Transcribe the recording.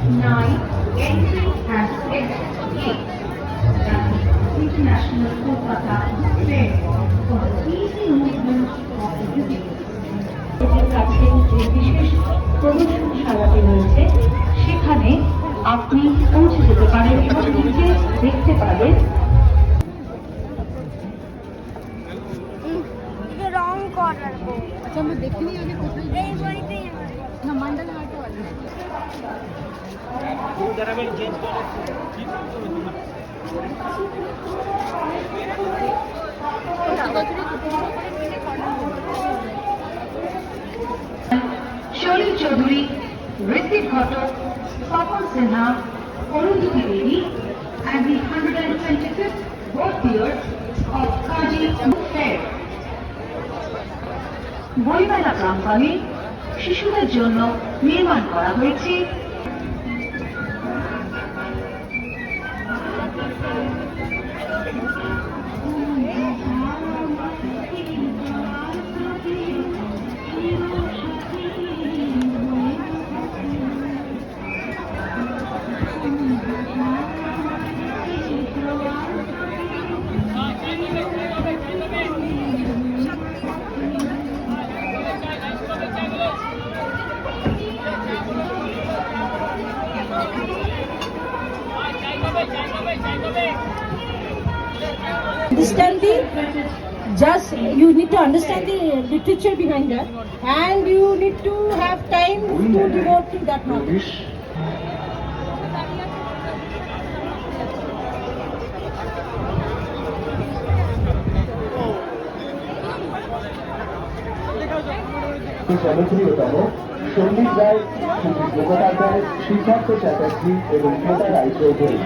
9. Entry and exit gate. That is International Kolkata Fair for the easy movement of the visitors. এদের কাছে যে বিশেষ প্রদর্শনশালাটি রয়েছে সেখানে আপনি পৌঁছে যেতে পারেন এবং নিজে দেখতে পারেন। রং করার আচ্ছা আমরা দেখিনি আগে কোথায় এই বাড়িতেই না মান্ডালা হাটও আছে শৈলী চৌধুরী, ঋত্বিক ঘটক, তপন সিনহা, অরুন্ধতী দেবী and the 125th birth year of Kaji Fair. বইমেলা প্রাঙ্গণে শিশুদের জন্য নির্মাণ করা হয়েছে understand the just you need to understand the literature behind that and you need to have time to devote to that knowledge. জনপ্রিয়তম Sandeep রায়, সুজিত মুখোপাধ্যায়, সিদ্ধার্থ চ্যাটার্জি এবং শ্বেতা রায়চৌধুরী।